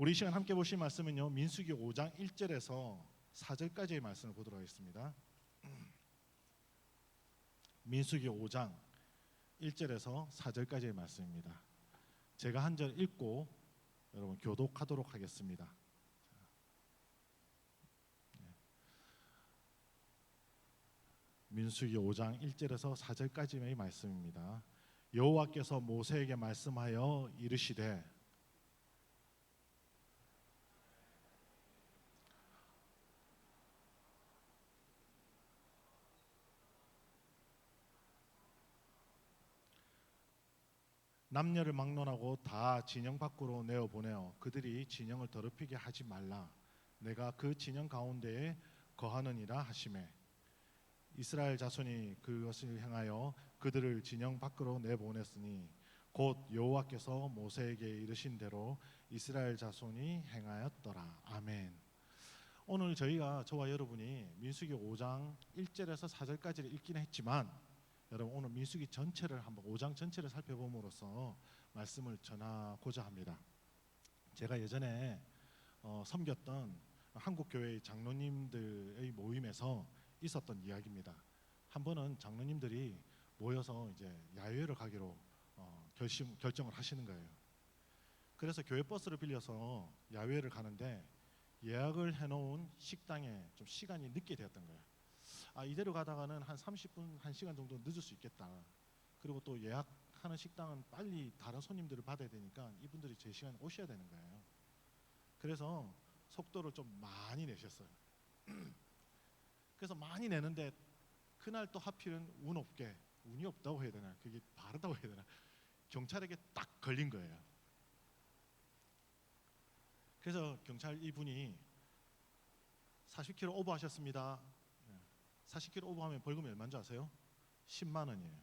우리 이 시간 함께 보실 말씀은요, 민수기 5장 1절에서 4절까지의 말씀을 보도록 하겠습니다. 민수기 5장 1절에서 4절까지의 말씀입니다. 제가 한 절 읽고 여러분 교독하도록 하겠습니다. 민수기 5장 1절에서 4절까지의 말씀입니다. 여호와께서 모세에게 말씀하여 이르시되 남녀를 막론하고 다 진영 밖으로 내어 보내어 그들이 진영을 더럽히게 하지 말라. 내가 그 진영 가운데에 거하느니라 하시매 이스라엘 자손이 그것을 행하여 그들을 진영 밖으로 내보냈으니 곧 여호와께서 모세에게 이르신 대로 이스라엘 자손이 행하였더라. 아멘. 오늘 저와 여러분이 민수기 5장 1절에서 4절까지를 읽기는 했지만 여러분 오늘 민수기 전체를 한번 5장 전체를 살펴봄으로써 말씀을 전하고자 합니다. 제가 예전에 섬겼던 한국 교회의 장로님들의 모임에서 있었던 이야기입니다. 한 번은 장로님들이 모여서 이제 야외를 가기로 결정을 하시는 거예요. 그래서 교회 버스를 빌려서 야외를 가는데 예약을 해놓은 식당에 좀 시간이 늦게 되었던 거예요. 이대로 가다가는 한 30분, 1시간 정도 늦을 수 있겠다. 그리고 또 예약하는 식당은 빨리 다른 손님들을 받아야 되니까 이분들이 제 시간에 오셔야 되는 거예요. 그래서 속도를 좀 많이 내셨어요. 그래서 많이 내는데 그날 또 하필은 운이 없다고 해야 되나, 그게 바르다고 해야 되나, 경찰에게 딱 걸린 거예요. 그래서 경찰 이분이 40km 오버하셨습니다. 40km 오버하면 벌금이 얼마인 줄 아세요? 10만 원이에요.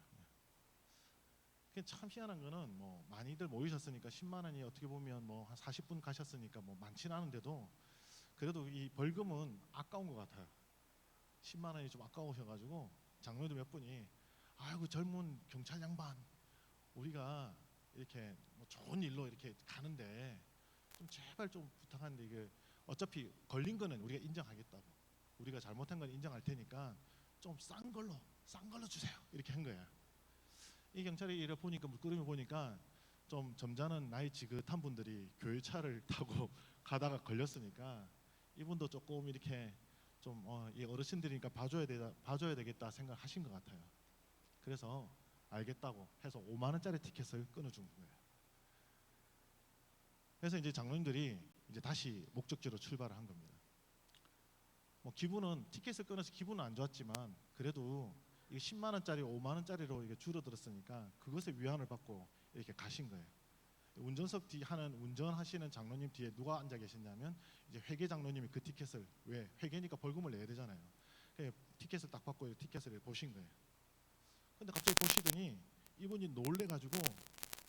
참 희한한 거는 많이들 모이셨으니까 10만 원이 어떻게 보면 한 40분 가셨으니까 많지는 않은데도 그래도 이 벌금은 아까운 것 같아요. 10만 원이 좀 아까우셔가지고 장로님들 몇 분이 아이고 젊은 경찰 양반 우리가 이렇게 좋은 일로 이렇게 가는데 좀 제발 좀 부탁하는데 이게 어차피 걸린 거는 우리가 인정하겠다고. 우리가 잘못한 건 인정할 테니까 좀 싼 걸로 주세요. 이렇게 한 거야. 이 경찰이 이래 보니까 물끄러미 보니까 좀 점잖은 나이 지긋한 분들이 교회차를 타고 가다가 걸렸으니까 이분도 조금 이렇게 좀 이 어르신들이니까 봐줘야 되겠다 생각하신 것 같아요. 그래서 알겠다고 해서 5만 원짜리 티켓을 끊어준 거예요. 그래서 이제 장로님들이 이제 다시 목적지로 출발을 한 겁니다. 기분은 티켓을 끊어서 기분은 안 좋았지만 그래도 이게 10만 원짜리 5만 원짜리로 이게 줄어들었으니까 그것에 위안을 받고 이렇게 가신 거예요. 운전석 뒤 운전하시는 장로님 뒤에 누가 앉아 계셨냐면 이제 회계 장로님이 그 티켓을, 왜 회계니까 벌금을 내야 되잖아요. 티켓을 딱 받고 티켓을 보신 거예요. 근데 갑자기 보시더니 이분이 놀래가지고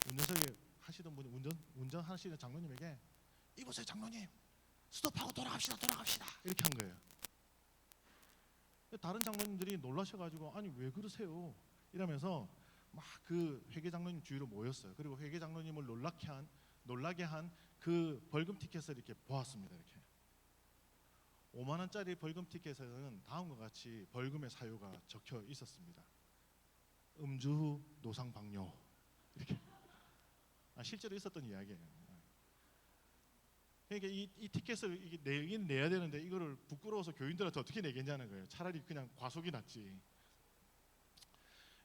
운전석에 하시던 분이 운전하시는 장로님에게 이보세요 장로님, 스톱하고 돌아갑시다 이렇게 한 거예요. 다른 장로님들이 놀라셔가지고 아니 왜 그러세요 이러면서 막 그 회계 장로님 주위로 모였어요. 그리고 회계 장로님을 놀라게 한 그 벌금 티켓을 이렇게 보았습니다. 이렇게 5만 원짜리 벌금 티켓에는 다음과 같이 벌금의 사유가 적혀 있었습니다. 음주 후 노상 방뇨 이렇게 실제로 있었던 이야기예요. 그러니까 이 티켓을 이게 내긴 내야 되는데 이거를 부끄러워서 교인들한테 어떻게 내겠냐는 거예요. 차라리 그냥 과속이 낫지.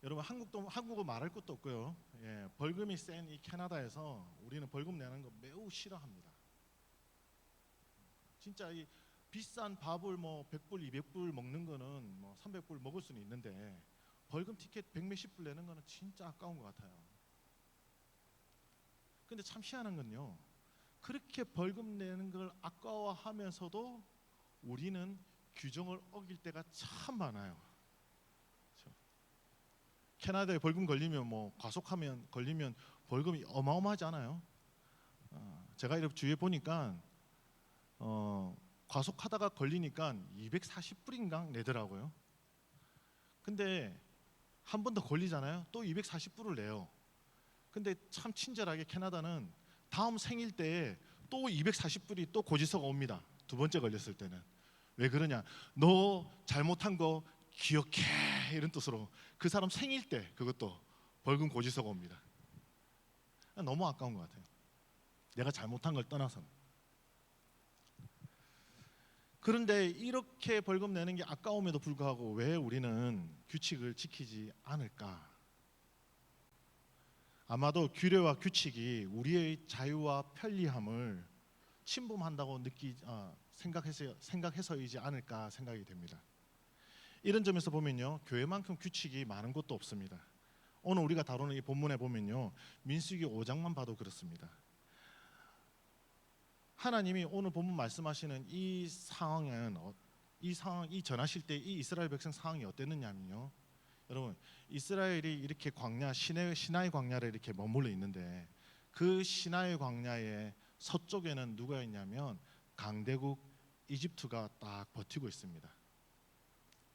여러분 한국어 말할 것도 없고요. 벌금이 센 이 캐나다에서 우리는 벌금 내는 거 매우 싫어합니다. 진짜 이 비싼 밥을 100불, 200불 먹는 거는 300불 먹을 수는 있는데 벌금 티켓 100몇십 불 내는 거는 진짜 아까운 것 같아요. 근데 참 희한한 건요. 그렇게 벌금 내는 걸 아까워하면서도 우리는 규정을 어길 때가 참 많아요. 그렇죠? 캐나다에 벌금 걸리면 과속하면 걸리면 벌금이 어마어마하지 않아요? 제가 이렇게 주위에 보니까 과속하다가 걸리니까 240불인가 내더라고요. 근데 한 번 더 걸리잖아요. 또 240불을 내요. 근데 참 친절하게 캐나다는 다음 생일 때에 또 240불이 또 고지서가 옵니다. 두 번째 걸렸을 때는. 왜 그러냐? 너 잘못한 거 기억해, 이런 뜻으로 그 사람 생일 때 그것도 벌금 고지서가 옵니다. 너무 아까운 것 같아요. 내가 잘못한 걸 떠나서는. 그런데 이렇게 벌금 내는 게 아까움에도 불구하고 왜 우리는 규칙을 지키지 않을까? 아마도 규례와 규칙이 우리의 자유와 편리함을 침범한다고 생각해서이지 않을까 생각이 됩니다. 이런 점에서 보면요, 교회만큼 규칙이 많은 곳도 없습니다. 오늘 우리가 다루는 이 본문에 보면요, 민수기 5장만 봐도 그렇습니다. 하나님이 오늘 본문 말씀하시는 이 상황은 이 전하실 때 이 이스라엘 백성 상황이 어땠느냐면요, 여러분, 이스라엘이 이렇게 광야 시나이 광야를 이렇게 머물러 있는데 그 시나이 광야의 서쪽에는 누가 있냐면 강대국 이집트가 딱 버티고 있습니다.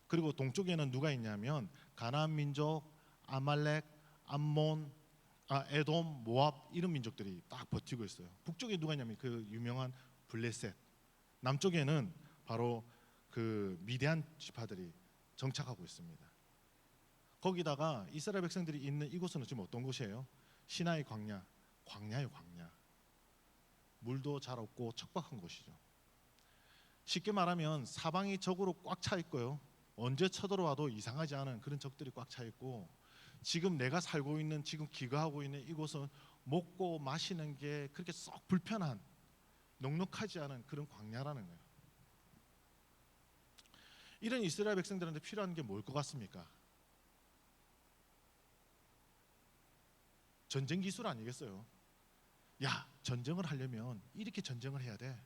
그리고 동쪽에는 누가 있냐면 가나안 민족, 아말렉, 암몬, 에돔, 모압 이런 민족들이 딱 버티고 있어요. 북쪽에 누가 있냐면 그 유명한 블레셋, 남쪽에는 바로 그 미디안 지파들이 정착하고 있습니다. 거기다가 이스라엘 백성들이 있는 이곳은 지금 어떤 곳이에요? 시나이 광야, 광야예요, 광야. 물도 잘 없고 척박한 곳이죠. 쉽게 말하면 사방이 적으로 꽉 차 있고요, 언제 쳐들어와도 이상하지 않은 그런 적들이 꽉 차 있고, 지금 내가 살고 있는, 지금 기거하고 있는 이곳은 먹고 마시는 게 그렇게 썩 불편한, 넉넉하지 않은 그런 광야라는 거예요. 이런 이스라엘 백성들한테 필요한 게 뭘 것 같습니까? 전쟁 기술 아니겠어요? 야, 전쟁을 하려면 이렇게 전쟁을 해야 돼.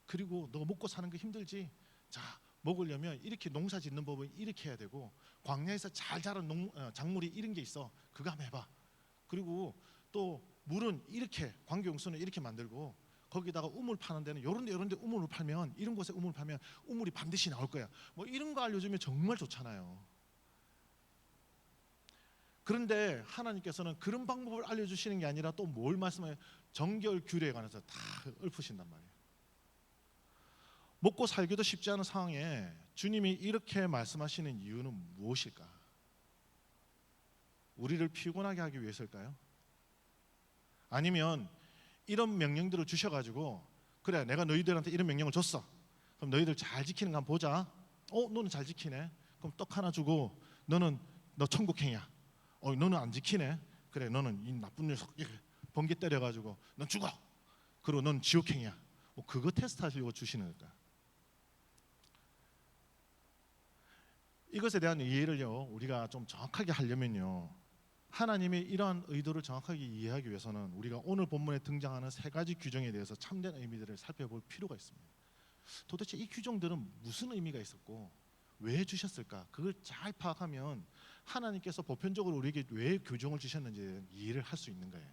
그리고 너 먹고 사는 거 힘들지? 자, 먹으려면 이렇게 농사 짓는 법은 이렇게 해야 되고, 광야에서 잘 자란 작물이 이런 게 있어. 그거 한번 해봐. 그리고 또 물은 이렇게, 관계용수는 이렇게 만들고, 거기다가 우물 파는 데는 이런 데 우물을 팔면, 이런 곳에 우물 파면 우물이 반드시 나올 거야. 뭐 이런 거 알려주면 정말 좋잖아요. 그런데 하나님께서는 그런 방법을 알려주시는 게 아니라 또 뭘 말씀해요? 정결 규례에 관해서 다 읊으신단 말이에요. 먹고 살기도 쉽지 않은 상황에 주님이 이렇게 말씀하시는 이유는 무엇일까? 우리를 피곤하게 하기 위해서일까요? 아니면 이런 명령들을 주셔가지고, 그래, 내가 너희들한테 이런 명령을 줬어, 그럼 너희들 잘 지키는 거 한번 보자. 너는 잘 지키네. 그럼 떡 하나 주고, 너 천국행이야. 너는 안 지키네. 그래, 너는 이 나쁜 녀석 번개 때려가지고 넌 죽어. 그리고 넌 지옥행이야. 그거 테스트하시려고 주시는 걸까? 이것에 대한 이해를요, 우리가 좀 정확하게 하려면요, 하나님의 이러한 의도를 정확하게 이해하기 위해서는 우리가 오늘 본문에 등장하는 세 가지 규정에 대해서 참된 의미들을 살펴볼 필요가 있습니다. 도대체 이 규정들은 무슨 의미가 있었고 왜 주셨을까? 그걸 잘 파악하면 하나님께서 보편적으로 우리에게 왜 규정을 주셨는지 이해를 할 수 있는 거예요.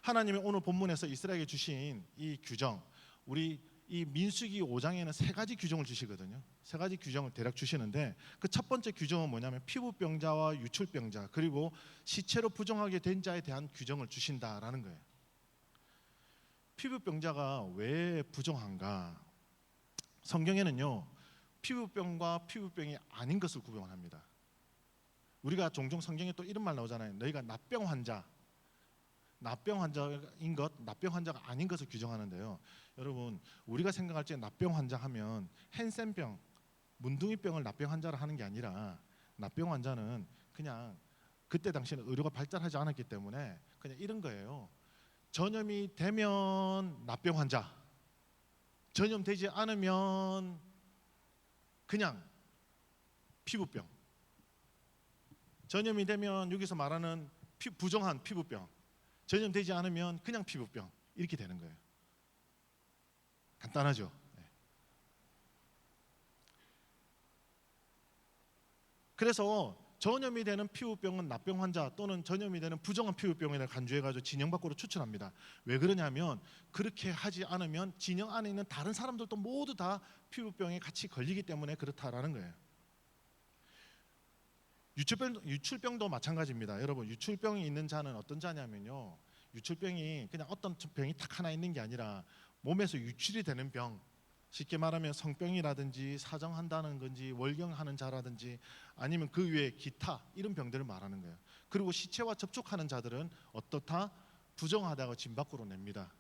하나님이 오늘 본문에서 이스라엘에게 주신 이 규정, 우리 이 민수기 5장에는 세 가지 규정을 주시거든요. 세 가지 규정을 대략 주시는데, 그 첫 번째 규정은 뭐냐면 피부병자와 유출병자, 그리고 시체로 부정하게 된 자에 대한 규정을 주신다라는 거예요. 피부병자가 왜 부정한가? 성경에는요, 피부병과 피부병이 아닌 것을 구별을 합니다. 우리가 종종 성경에 또 이런 말 나오잖아요. 너희가 납병 환자, 납병 환자인 것, 납병 환자가 아닌 것을 규정하는데요. 여러분, 우리가 생각할 때 납병 환자 하면 헨센병, 문둥이병을 납병 환자라 하는 게 아니라, 납병 환자는 그냥 그때 당시에는 의료가 발달하지 않았기 때문에 그냥 이런 거예요. 전염이 되면 납병 환자, 전염되지 않으면 그냥 피부병, 전염이 되면 여기서 말하는 부정한 피부병, 전염되지 않으면 그냥 피부병, 이렇게 되는 거예요. 간단하죠? 네. 그래서 전염이 되는 피부병은 납병 환자 또는 전염이 되는 부정한 피부병을 간주해가지고 진영 밖으로 추천합니다. 왜 그러냐면 그렇게 하지 않으면 진영 안에 있는 다른 사람들도 모두 다 피부병에 같이 걸리기 때문에 그렇다라는 거예요. 유출병도 마찬가지입니다. 여러분, 유출병이 있는 자는 어떤 자냐면요, 유출병이 그냥 어떤 병이 딱 하나 있는 게 아니라 몸에서 유출이 되는 병, 쉽게 말하면 성병이라든지 사정한다는 건지 월경하는 자라든지 아니면 그 외에 기타 이런 병들을 말하는 거예요. 그리고 시체와 접촉하는 자들은 어떻다? 부정하다고 진 밖으로 냅니다.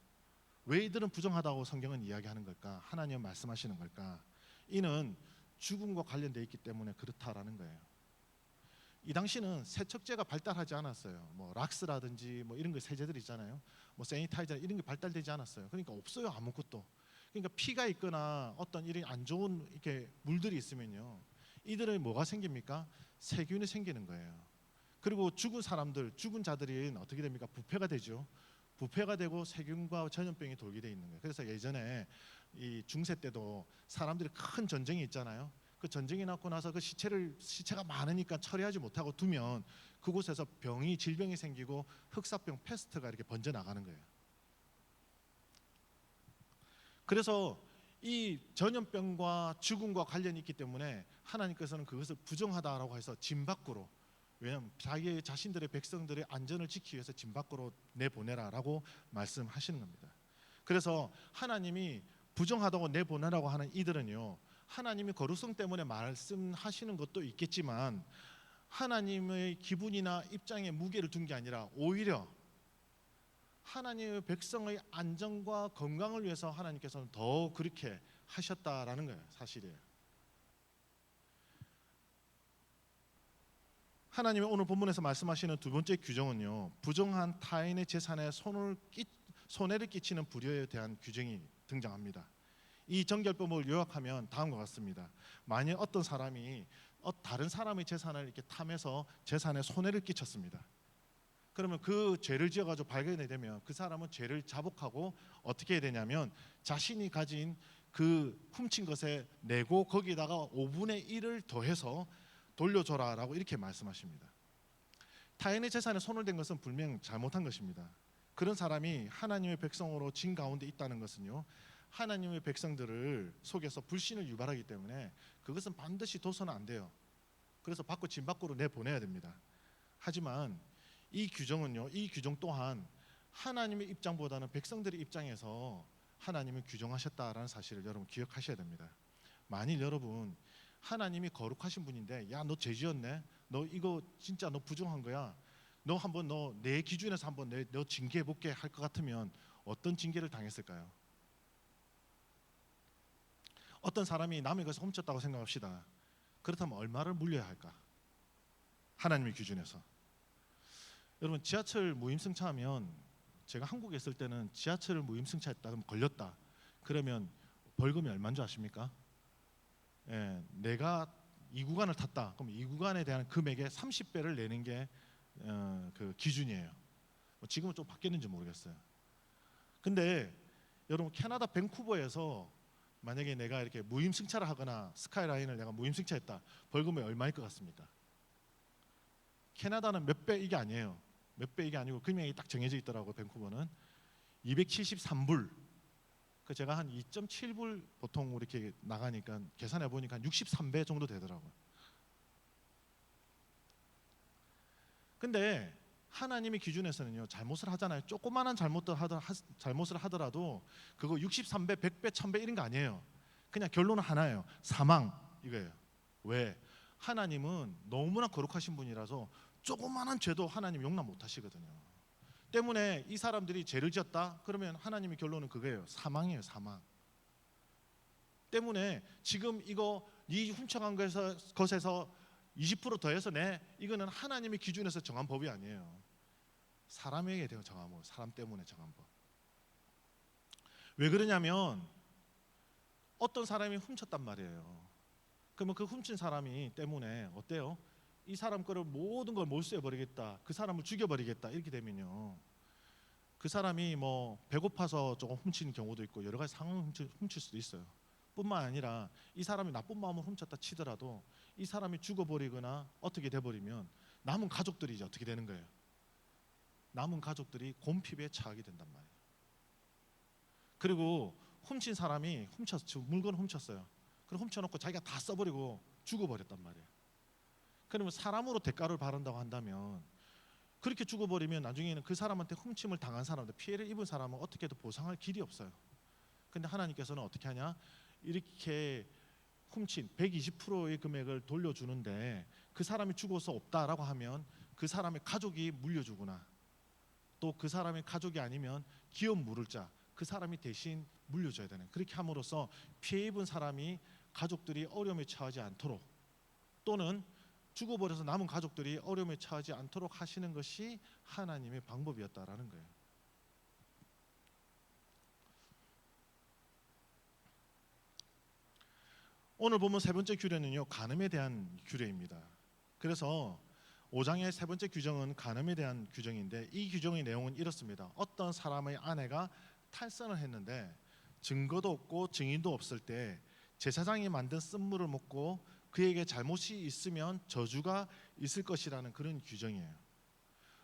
왜 이들은 부정하다고 성경은 이야기하는 걸까? 하나님은 말씀하시는 걸까? 이는 죽음과 관련되어 있기 때문에 그렇다라는 거예요. 이 당시는 세척제가 발달하지 않았어요. 뭐 락스라든지 뭐 이런 거 세제들 있잖아요. 뭐 세니타이저 이런 게 발달되지 않았어요. 그러니까 없어요, 아무것도. 그러니까 피가 있거나 어떤 이런 안 좋은 이렇게 물들이 있으면요, 이들은 뭐가 생깁니까? 세균이 생기는 거예요. 그리고 죽은 사람들, 죽은 자들이 어떻게 됩니까? 부패가 되죠. 부패가 되고 세균과 전염병이 돌게 돼 있는 거예요. 그래서 예전에 이 중세 때도 사람들이 큰 전쟁이 있잖아요. 그 전쟁이 났고 나서 그 시체가 많으니까 처리하지 못하고 두면 그곳에서 질병이 생기고 흑사병, 패스트가 이렇게 번져 나가는 거예요. 그래서 이 전염병과 죽음과 관련이 있기 때문에 하나님께서는 그것을 부정하다라고 해서 진 밖으로, 왜냐하면 자기 자신들의 백성들의 안전을 지키기 위해서 진 밖으로 내보내라라고 말씀하시는 겁니다. 그래서 하나님이 부정하다고 내보내라고 하는 이들은요, 하나님이 거룩성 때문에 말씀하시는 것도 있겠지만 하나님의 기분이나 입장에 무게를 둔 게 아니라 오히려 하나님의 백성의 안전과 건강을 위해서 하나님께서는 더 그렇게 하셨다라는 거예요. 사실이에요. 하나님이 오늘 본문에서 말씀하시는 두 번째 규정은요, 부정한 타인의 재산에 손해를 끼치는 불효에 대한 규정이 등장합니다. 이 정결법을 요약하면 다음과 같습니다. 만약 어떤 사람이 다른 사람의 재산을 이렇게 탐해서 재산에 손해를 끼쳤습니다. 그러면 그 죄를 지어가지고 발견이 되면 그 사람은 죄를 자복하고 어떻게 해야 되냐면 자신이 가진 그 훔친 것에 내고 거기다가 5분의 1을 더해서 돌려줘라라고 이렇게 말씀하십니다. 타인의 재산에 손을 댄 것은 분명 잘못한 것입니다. 그런 사람이 하나님의 백성으로 진 가운데 있다는 것은요, 하나님의 백성들을 속여서 불신을 유발하기 때문에 그것은 반드시 둬서는 안 돼요. 그래서 진 밖으로 내보내야 됩니다. 하지만 이 규정은요, 이 규정 또한 하나님의 입장보다는 백성들의 입장에서 하나님을 규정하셨다라는 사실을 여러분 기억하셔야 됩니다. 만일 여러분 하나님이 거룩하신 분인데, 야, 너 죄 지었네, 너 이거 진짜 너 부정한 거야, 너 한번 내 기준에서 한번 너 징계해 볼게 할 것 같으면 어떤 징계를 당했을까요? 어떤 사람이 남의 것을 훔쳤다고 생각합시다. 그렇다면 얼마를 물려야 할까? 하나님의 기준에서. 여러분, 지하철 무임승차하면, 제가 한국에 있을 때는 지하철을 무임승차했다 그러면 걸렸다 그러면 벌금이 얼마인 줄 아십니까? 내가 이 구간을 탔다 그럼 이 구간에 대한 금액의 30배를 내는 게 그 기준이에요. 지금은 좀 바뀌었는지 모르겠어요. 근데 여러분, 캐나다 밴쿠버에서 만약에 내가 이렇게 무임승차를 하거나 스카이라인을 내가 무임승차했다, 벌금이 얼마일 것 같습니까? 캐나다는 몇 배 이게 아니에요. 몇 배 이게 아니고 금액이 딱 정해져 있더라고요. 밴쿠버는 273불. 그 제가 한 2.7불 보통 이렇게 나가니까 계산해 보니까 한 63배 정도 되더라고요. 근데 하나님의 기준에서는요, 잘못을 하잖아요. 조그마한 잘못을 하더라도 그거 63배, 100배, 1000배 이런 거 아니에요. 그냥 결론은 하나예요. 사망, 이거예요. 왜? 하나님은 너무나 거룩하신 분이라서 조그마한 죄도 하나님 용납 못 하시거든요. 때문에 이 사람들이 죄를 지었다 그러면 하나님의 결론은 그거예요. 사망이에요. 사망. 때문에 지금 이거 네 훔쳐간 것에서 20% 더해서 이거는 하나님의 기준에서 정한 법이 아니에요. 사람에게 정한 법, 사람 때문에 정한 법. 왜 그러냐면 어떤 사람이 훔쳤단 말이에요. 그러면 그 훔친 사람이 때문에 어때요? 이 사람 거를 모든 걸 몰수해 버리겠다, 그 사람을 죽여버리겠다 이렇게 되면요, 그 사람이 뭐 배고파서 조금 훔치는 경우도 있고 여러 가지 상황을 훔칠 수도 있어요. 뿐만 아니라 이 사람이 나쁜 마음을 훔쳤다 치더라도 이 사람이 죽어버리거나 어떻게 돼버리면 남은 가족들이 이제 어떻게 되는 거예요? 남은 가족들이 곰피부에 처하게 된단 말이에요. 그리고 훔친 사람이 물건을 훔쳤어요. 그럼 훔쳐놓고 자기가 다 써버리고 죽어버렸단 말이에요. 그러면 사람으로 대가를 바란다고 한다면 그렇게 죽어버리면 나중에는 그 사람한테 훔침을 당한 사람들, 피해를 입은 사람은 어떻게 해도 보상할 길이 없어요. 근데 하나님께서는 어떻게 하냐? 이렇게 훔친 120%의 금액을 돌려주는데 그 사람이 죽어서 없다라고 하면 그 사람의 가족이 물려주거나, 또 그 사람의 가족이 아니면 기업 물을 자, 그 사람이 대신 물려줘야 되는, 그렇게 함으로써 피해 입은 사람이, 가족들이 어려움에 처하지 않도록, 또는 죽어버려서 남은 가족들이 어려움에 처하지 않도록 하시는 것이 하나님의 방법이었다라는 거예요. 오늘 보면 세 번째 규례는요, 간음에 대한 규례입니다. 그래서 5장의 세 번째 규정은 간음에 대한 규정인데, 이 규정의 내용은 이렇습니다. 어떤 사람의 아내가 탈선을 했는데 증거도 없고 증인도 없을 때 제사장이 만든 쓴물을 먹고 그에게 잘못이 있으면 저주가 있을 것이라는 그런 규정이에요.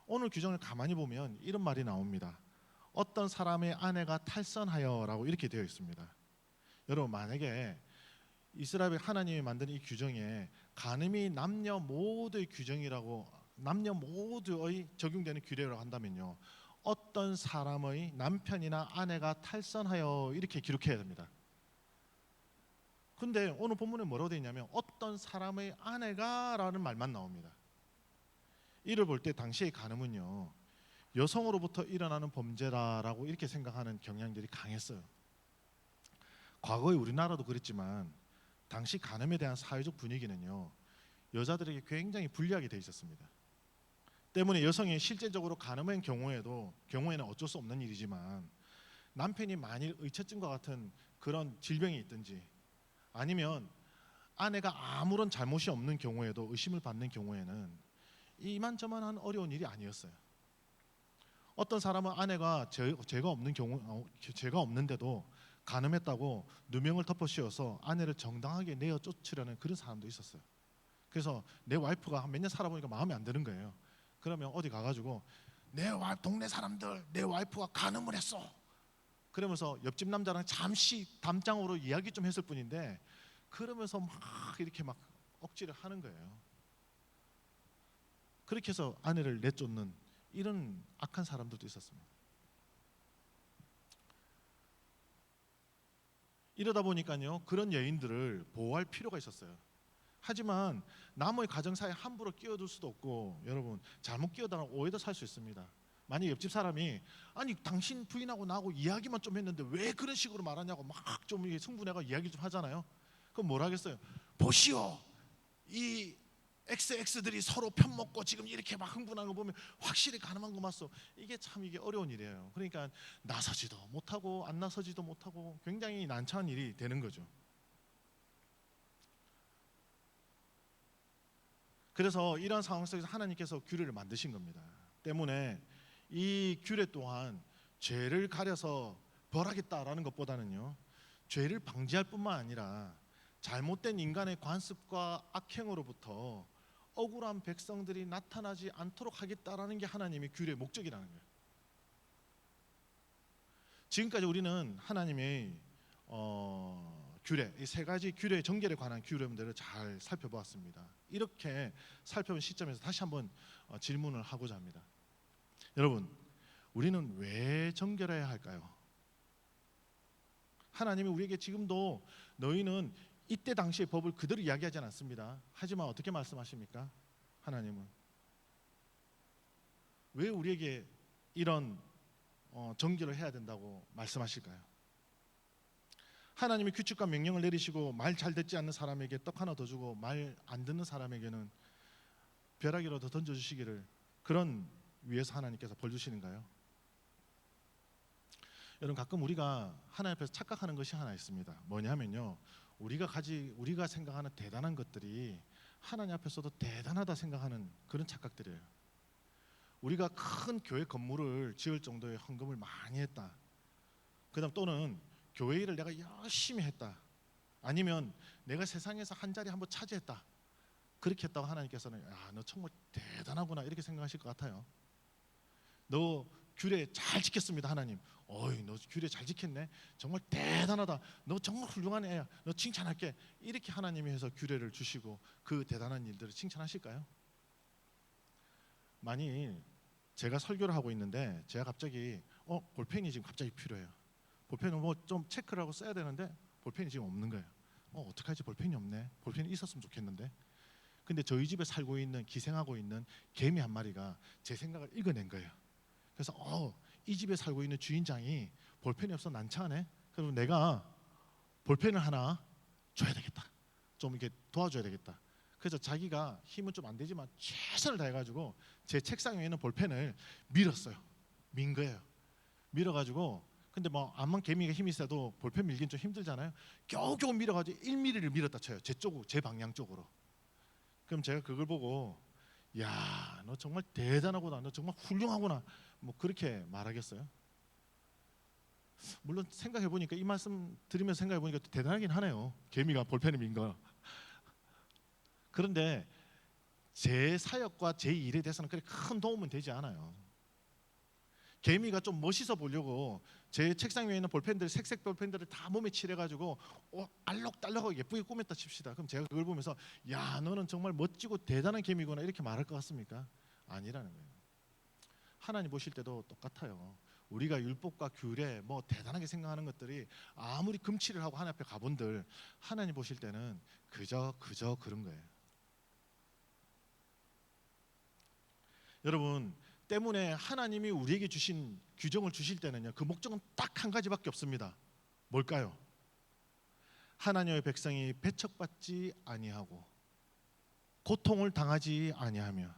오늘 규정을 가만히 보면 이런 말이 나옵니다. 어떤 사람의 아내가 탈선하여라고 이렇게 되어 있습니다. 여러분, 만약에 이스라엘 하나님이 만든 이 규정에 간음이 남녀 모두의 규정이라고, 남녀 모두의 적용되는 규례라고 한다면요, 어떤 사람의 남편이나 아내가 탈선하여 이렇게 기록해야 됩니다. 근데 오늘 본문에 뭐라고 되어 있냐면 어떤 사람의 아내가 라는 말만 나옵니다. 이를 볼 때 당시의 간음은요, 여성으로부터 일어나는 범죄라고 이렇게 생각하는 경향들이 강했어요. 과거의 우리나라도 그랬지만 당시 간음에 대한 사회적 분위기는요, 여자들에게 굉장히 불리하게 돼 있었습니다. 때문에 여성이 실제적으로 간음한 경우에는 어쩔 수 없는 일이지만, 남편이 만일 의처증과 같은 그런 질병이 있든지, 아니면 아내가 아무런 잘못이 없는 경우에도 의심을 받는 경우에는 이만저만한 어려운 일이 아니었어요. 어떤 사람은 아내가 죄가 없는데도 간음했다고 누명을 덮어 씌워서 아내를 정당하게 내어 쫓으려는 그런 사람도 있었어요. 그래서 내 와이프가 몇 년 살아보니까 마음에 안 드는 거예요. 그러면 어디 가가지고 동네 사람들, 내 와이프가 간음을 했어, 그러면서 옆집 남자랑 잠시 담장으로 이야기 좀 했을 뿐인데, 그러면서 막 이렇게 막 억지를 하는 거예요. 그렇게 해서 아내를 내쫓는 이런 악한 사람들도 있었습니다. 이러다 보니까요, 그런 여인들을 보호할 필요가 있었어요. 하지만 남의 가정사에 함부로 끼어들 수도 없고, 여러분, 잘못 끼어다가 오해도 살 수 있습니다. 만약 옆집 사람이 아니 당신 부인하고 나하고 이야기만 좀 했는데 왜 그런 식으로 말하냐고 막 좀 흥분해가 이야기 좀 하잖아요. 그럼 뭘 하겠어요? 보시오, 이 XX들이 서로 편먹고 지금 이렇게 막 흥분하는 거 보면 확실히 가늠한 거 맞소. 이게 참 이게 어려운 일이에요. 그러니까 나서지도 못하고 안 나서지도 못하고 굉장히 난처한 일이 되는 거죠. 그래서 이런 상황 속에서 하나님께서 규례를 만드신 겁니다. 때문에 이 규례 또한 죄를 가려서 벌하겠다라는 것보다는요, 죄를 방지할 뿐만 아니라 잘못된 인간의 관습과 악행으로부터 억울한 백성들이 나타나지 않도록 하겠다라는 게 하나님의 규례의 목적이라는 거예요. 지금까지 우리는 하나님의 규례, 이 세 가지 규례의 정결에 관한 규례들을 잘 살펴보았습니다. 이렇게 살펴본 시점에서 다시 한번 질문을 하고자 합니다. 여러분, 우리는 왜 정결해야 할까요? 하나님이 우리에게 지금도 너희는 이때 당시의 법을 그대로 이야기하지 않습니다. 하지만 어떻게 말씀하십니까? 하나님은 왜 우리에게 이런 정결을 해야 된다고 말씀하실까요? 하나님이 규칙과 명령을 내리시고 말 잘 듣지 않는 사람에게 떡 하나 더 주고 말 안 듣는 사람에게는 벼락이라도 던져주시기를, 그런 위해서 하나님께서 벌 주시는가요? 여러분, 가끔 우리가 하나님 앞에서 착각하는 것이 하나 있습니다. 뭐냐면요, 우리가 생각하는 대단한 것들이 하나님 앞에서도 대단하다 생각하는 그런 착각들이에요. 우리가 큰 교회 건물을 지을 정도의 헌금을 많이 했다, 그다음 또는 교회 일을 내가 열심히 했다, 아니면 내가 세상에서 한 자리 한번 차지했다, 그렇게 했다고 하나님께서는 너 정말 대단하구나 이렇게 생각하실 것 같아요. 너 규례 잘 지켰습니다 하나님, 너 규례 잘 지켰네, 정말 대단하다, 너 정말 훌륭한 애야, 너 칭찬할게, 이렇게 하나님이 해서 규례를 주시고 그 대단한 일들을 칭찬하실까요? 만일 제가 설교를 하고 있는데 제가 갑자기 볼펜이 지금 갑자기 필요해요. 볼펜을 뭐 좀 체크를 하고 써야 되는데 볼펜이 지금 없는 거예요. 어떡하지? 볼펜이 없네. 볼펜이 있었으면 좋겠는데. 근데 저희 집에 살고 있는 기생하고 있는 개미 한 마리가 제 생각을 읽어낸 거예요. 그래서 이 집에 살고 있는 주인장이 볼펜이 없어 난처하네. 그럼 내가 볼펜을 하나 줘야 되겠다. 좀 이렇게 도와줘야 되겠다. 그래서 자기가 힘은 좀 안 되지만 최선을 다해가지고 제 책상 위에 있는 볼펜을 밀었어요. 민 거예요. 밀어가지고 근데 뭐 암만 개미가 힘이 세도 볼펜 밀긴 좀 힘들잖아요. 겨우겨우 밀어가지고 1mm를 밀었다 쳐요. 제 방향 쪽으로. 그럼 제가 그걸 보고 야, 너 정말 대단하구나. 너 정말 훌륭하구나. 뭐 그렇게 말하겠어요? 물론 생각해 보니까 이 말씀 들으면서 생각해 보니까 대단하긴 하네요. 개미가 볼펜을 민 거. 그런데 제 사역과 제 일에 대해서는 그렇게 큰 도움은 되지 않아요. 개미가 좀 멋있어 보려고 제 책상 위에 있는 볼펜들, 색색 볼펜들을 다 몸에 칠해가지고 알록달록하고 예쁘게 꾸몄다 칩시다. 그럼 제가 그걸 보면서 야, 너는 정말 멋지고 대단한 개미구나 이렇게 말할 것 같습니까? 아니라는 거예요. 하나님 보실 때도 똑같아요. 우리가 율법과 규례 뭐 대단하게 생각하는 것들이 아무리 금치를 하고 하나님 앞에 가본들 하나님 보실 때는 그저 그런 거예요. 여러분 때문에 하나님이 우리에게 주신 규정을 주실 때는요, 그 목적은 딱 한 가지밖에 없습니다. 뭘까요? 하나님의 백성이 배척받지 아니하고 고통을 당하지 아니하며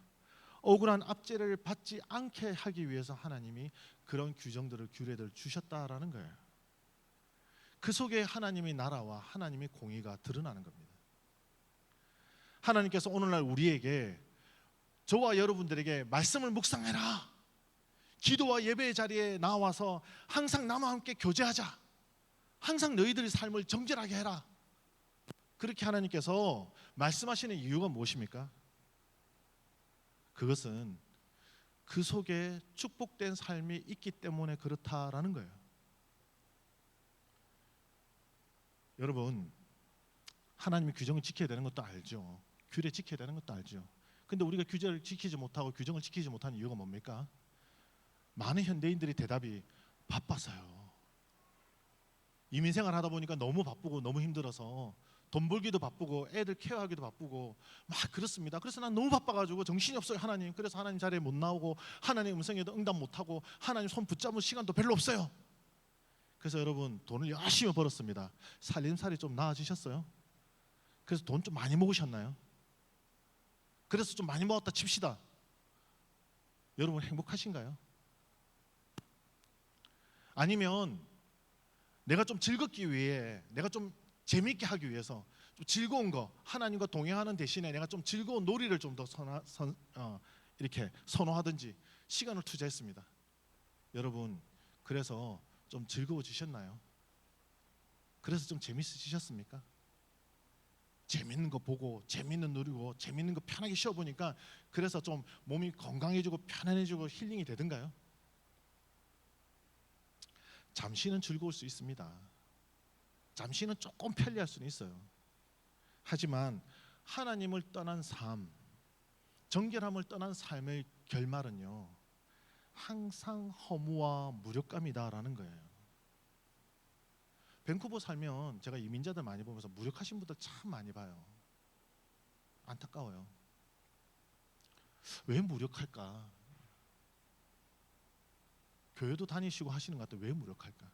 억울한 압제를 받지 않게 하기 위해서 하나님이 그런 규정들을 규례들을 주셨다라는 거예요. 그 속에 하나님의 나라와 하나님의 공의가 드러나는 겁니다. 하나님께서 오늘날 우리에게 저와 여러분들에게 말씀을 묵상해라. 기도와 예배의 자리에 나와서 항상 나와 함께 교제하자. 항상 너희들의 삶을 정결하게 해라. 그렇게 하나님께서 말씀하시는 이유가 무엇입니까? 그것은 그 속에 축복된 삶이 있기 때문에 그렇다라는 거예요. 여러분, 하나님이 규정을 지켜야 되는 것도 알죠. 규례 지켜야 되는 것도 알죠. 근데 우리가 규제를 지키지 못하고 규정을 지키지 못하는 이유가 뭡니까? 많은 현대인들이 대답이 바빠서요. 이민생활 하다 보니까 너무 바쁘고 너무 힘들어서 돈 벌기도 바쁘고 애들 케어하기도 바쁘고 막 그렇습니다. 그래서 난 너무 바빠가지고 정신이 없어요 하나님. 그래서 하나님 자리에 못 나오고 하나님 음성에도 응답 못하고 하나님 손 붙잡을 시간도 별로 없어요. 그래서 여러분 돈을 열심히 벌었습니다. 살림살이 좀 나아지셨어요? 그래서 돈 좀 많이 모으셨나요? 그래서 좀 많이 모았다 칩시다. 여러분 행복하신가요? 아니면 내가 좀 즐겁기 위해, 내가 좀 재미있게 하기 위해서 좀 즐거운 거, 하나님과 동행하는 대신에 내가 좀 즐거운 놀이를 좀 더 이렇게 선호하든지 시간을 투자했습니다. 여러분 그래서 좀 즐거워지셨나요? 그래서 좀 재밌으셨습니까? 재밌는 거 보고 재밌는 누리고 재밌는 거 편하게 쉬어보니까 그래서 좀 몸이 건강해지고 편안해지고 힐링이 되던가요? 잠시는 즐거울 수 있습니다. 잠시는 조금 편리할 수는 있어요. 하지만 하나님을 떠난 삶, 정결함을 떠난 삶의 결말은요, 항상 허무와 무력감이다라는 거예요. 밴쿠버 살면 제가 이민자들 많이 보면서 무력하신 분들 참 많이 봐요. 안타까워요. 왜 무력할까? 교회도 다니시고 하시는 것 같아요. 왜 무력할까?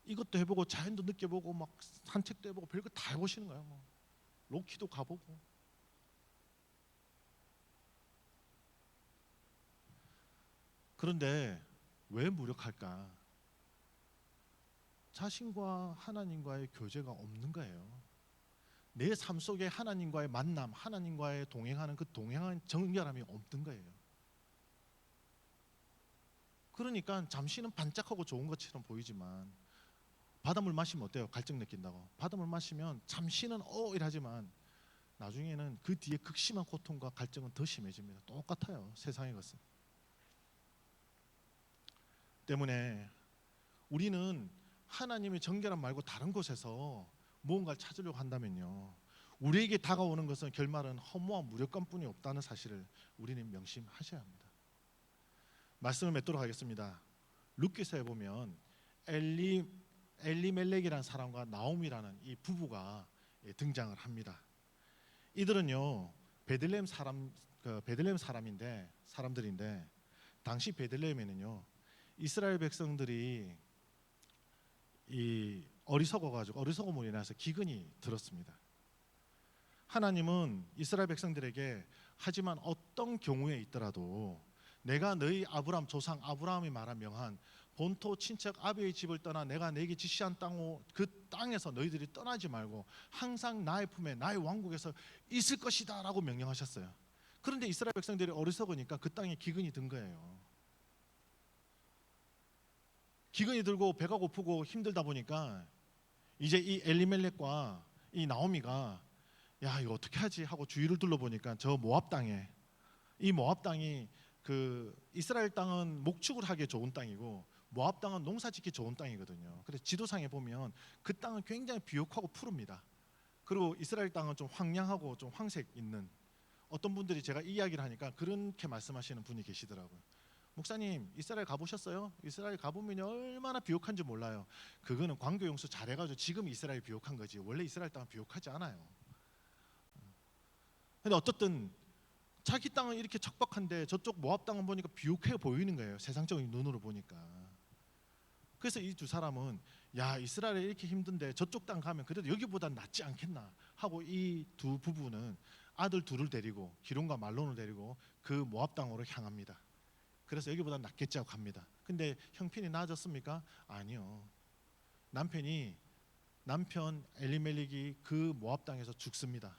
이것도 해보고 자연도 느껴보고 막 산책도 해보고 별거 다 해보시는 거예요. 뭐 로키도 가보고. 그런데 왜 무력할까? 자신과 하나님과의 교제가 없는 거예요. 내 삶 속에 하나님과의 만남, 하나님과의 동행하는 그 동행한 정결함이 없는 거예요. 그러니까 잠시는 반짝하고 좋은 것처럼 보이지만 바닷물 마시면 어때요? 갈증 느낀다고. 바닷물 마시면 잠시는 이러지만 나중에는 그 뒤에 극심한 고통과 갈증은 더 심해집니다. 똑같아요. 세상의 것은. 때문에 우리는 하나님의 정결함 말고 다른 곳에서 무언가를 찾으려고 한다면요, 우리에게 다가오는 것은 결말은 허무한 무력감뿐이 없다는 사실을 우리는 명심하셔야 합니다. 말씀을 맺도록 하겠습니다. 룻기서에 보면 엘리멜렉이라는 사람과 나오미라는 이 부부가 등장을 합니다. 이들은요 베들레헴 사람들인데 당시 베들레헴에는요 이스라엘 백성들이 이 어리석음으로 인해서 기근이 들었습니다. 하나님은 이스라엘 백성들에게 하지만 어떤 경우에 있더라도 내가 너희 아브라함 조상 아브라함이 명한 본토 친척 아비의 집을 떠나 내가 네게 지시한 그 땅에서 너희들이 떠나지 말고 항상 나의 품에 나의 왕국에서 있을 것이다 라고 명령하셨어요. 그런데 이스라엘 백성들이 어리석으니까 그 땅에 기근이 든 거예요. 기근이 들고 배가 고프고 힘들다 보니까 이제 이 엘리멜렉과 이 나오미가 야 이거 어떻게 하지 하고 주위를 둘러보니까 저 모압 땅에 이 모압 땅이 그 이스라엘 땅은 목축을 하기에 좋은 땅이고 모압 땅은 농사짓기 좋은 땅이거든요. 그래서 지도상에 보면 그 땅은 굉장히 비옥하고 푸릅니다. 그리고 이스라엘 땅은 좀 황량하고 좀 황색 있는, 어떤 분들이 제가 이야기를 하니까 그렇게 말씀하시는 분이 계시더라고요. 목사님 이스라엘 가보셨어요? 이스라엘 가보면 얼마나 비옥한지 몰라요. 그거는 광교용수 잘해가지고 지금 이스라엘 비옥한 거지 원래 이스라엘 땅은 비옥하지 않아요. 근데 어떻든 자기 땅은 이렇게 척박한데 저쪽 모압 땅은 보니까 비옥해 보이는 거예요. 세상적인 눈으로 보니까. 그래서 이 두 사람은 야 이스라엘이 이렇게 힘든데 저쪽 땅 가면 그래도 여기보다 낫지 않겠나 하고 이 두 부부는 아들 둘을 데리고 기론과 말론을 데리고 그 모압 땅으로 향합니다. 그래서 여기보다 낫겠지 하고 갑니다. 근데 형편이 나아졌습니까? 아니요. 남편 엘리멜렉이 그 모압 땅에서 죽습니다.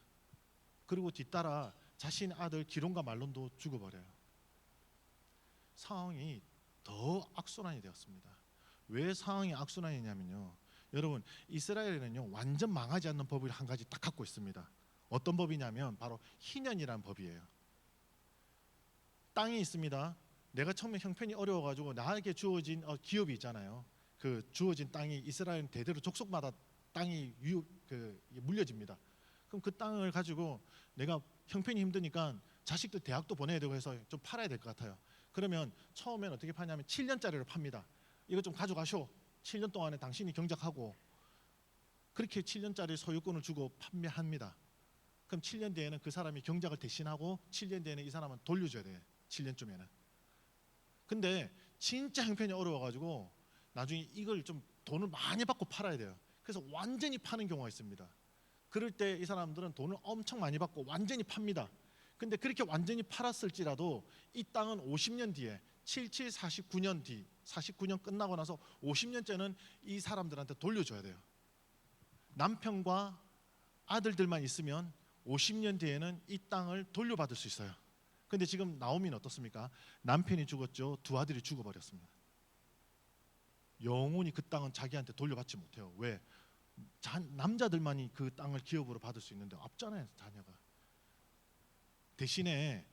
그리고 뒤따라 자신 아들 기론과 말론도 죽어버려요. 상황이 더 악순환이 되었습니다. 왜 상황이 악순환이냐면요, 여러분 이스라엘에는요 완전 망하지 않는 법을 한 가지 딱 갖고 있습니다. 어떤 법이냐면 바로 희년이라는 법이에요. 땅이 있습니다. 내가 처음에 형편이 어려워가지고 나에게 주어진 기업이 있잖아요. 그 주어진 땅이 이스라엘 대대로 족속마다 땅이 물려집니다. 그럼 그 땅을 가지고 내가 형편이 힘드니까 자식들 대학도 보내야 되고 해서 좀 팔아야 될 것 같아요. 그러면 처음엔 어떻게 파냐면 7년짜리를 팝니다. 이거 좀 가져가쇼. 7년 동안에 당신이 경작하고, 그렇게 7년짜리 소유권을 주고 판매합니다. 그럼 7년 뒤에는 그 사람이 경작을 대신하고 7년 뒤에는 이 사람은 돌려줘야 돼요. 7년쯤에는. 근데 진짜 형편이 어려워가지고 나중에 이걸 좀 돈을 많이 받고 팔아야 돼요. 그래서 완전히 파는 경우가 있습니다. 그럴 때 이 사람들은 돈을 엄청 많이 받고 완전히 팝니다. 근데 그렇게 완전히 팔았을지라도 이 땅은 50년 뒤에 49년 뒤 49년 끝나고 나서 50년째는 이 사람들한테 돌려줘야 돼요. 남편과 아들들만 있으면 50년 뒤에는 이 땅을 돌려받을 수 있어요. 근데 지금 나오미는 어떻습니까? 남편이 죽었죠. 두 아들이 죽어버렸습니다. 영원히 그 땅은 자기한테 돌려받지 못해요. 왜? 남자들만이 그 땅을 기업으로 받을 수 있는데 없잖아요, 자녀가. 대신에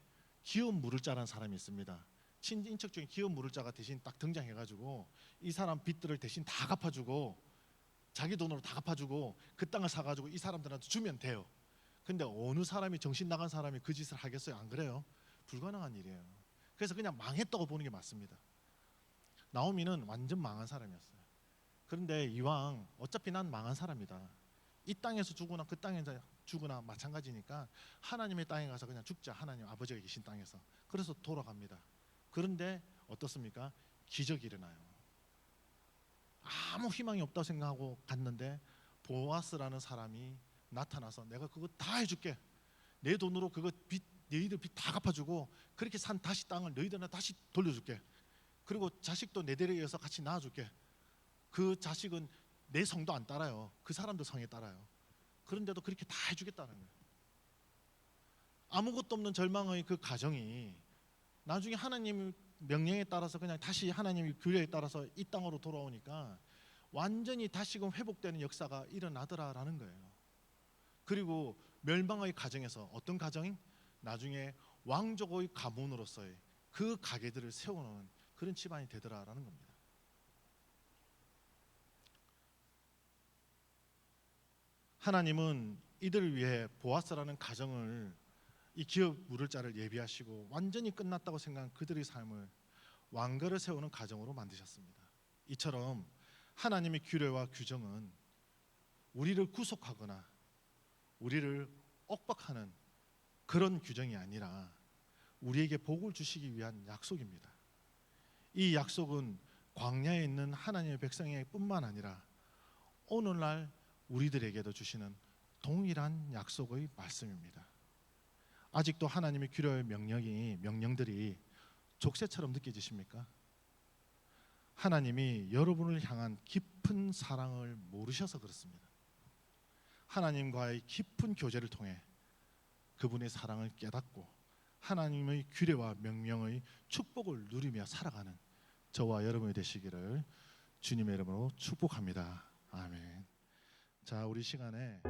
기업 물을 자라는 사람이 있습니다. 친인척 중에 기업 물을 자가 대신 딱 등장해가지고 이 사람 빚들을 대신 다 갚아주고 자기 돈으로 다 갚아주고 그 땅을 사가지고 이 사람들한테 주면 돼요. 근데 어느 사람이 정신 나간 사람이 그 짓을 하겠어요? 안 그래요? 불가능한 일이에요. 그래서 그냥 망했다고 보는 게 맞습니다. 나오미는 완전 망한 사람이었어요. 그런데 이왕 어차피 난 망한 사람이다, 이 땅에서 죽으나 그 땅에서 죽으나 마찬가지니까 하나님의 땅에 가서 그냥 죽자, 하나님 아버지가 계신 땅에서. 그래서 돌아갑니다. 그런데 어떻습니까? 기적이 일어나요. 아무 희망이 없다고 생각하고 갔는데 보아스라는 사람이 나타나서 내가 그거 다 해줄게, 내 돈으로 그거 너희들 빚 다 갚아주고 그렇게 산 다시 땅을 너희들한테 다시 돌려줄게. 그리고 자식도 내 대를 이어서 같이 낳아줄게. 그 자식은 내 성도 안 따라요. 그 사람도 성에 따라요. 그런데도 그렇게 다 해주겠다는 거예요. 아무것도 없는 절망의 그 가정이 나중에 하나님 명령에 따라서 그냥 다시 하나님의 규례에 따라서 이 땅으로 돌아오니까 완전히 다시금 회복되는 역사가 일어나더라라는 거예요. 그리고 멸망의 가정에서 어떤 가정이 나중에 왕족의 가문으로서의 그 가게들을 세워놓은 그런 집안이 되더라라는 겁니다. 하나님은 이들을 위해 보아스라는 가정을, 이 기업 물을 자를 예비하시고 완전히 끝났다고 생각한 그들의 삶을 왕가를 세우는 가정으로 만드셨습니다. 이처럼 하나님의 규례와 규정은 우리를 구속하거나 우리를 엇박하는 그런 규정이 아니라 우리에게 복을 주시기 위한 약속입니다. 이 약속은 광야에 있는 하나님의 백성에게 뿐만 아니라 오늘날 우리들에게도 주시는 동일한 약속의 말씀입니다. 아직도 하나님의 규례의 명령들이 족쇄처럼 느껴지십니까? 하나님이 여러분을 향한 깊은 사랑을 모르셔서 그렇습니다. 하나님과의 깊은 교제를 통해 그분의 사랑을 깨닫고 하나님의 규례와 명령의 축복을 누리며 살아가는 저와 여러분이 되시기를 주님의 이름으로 축복합니다. 아멘. 자, 우리 시간에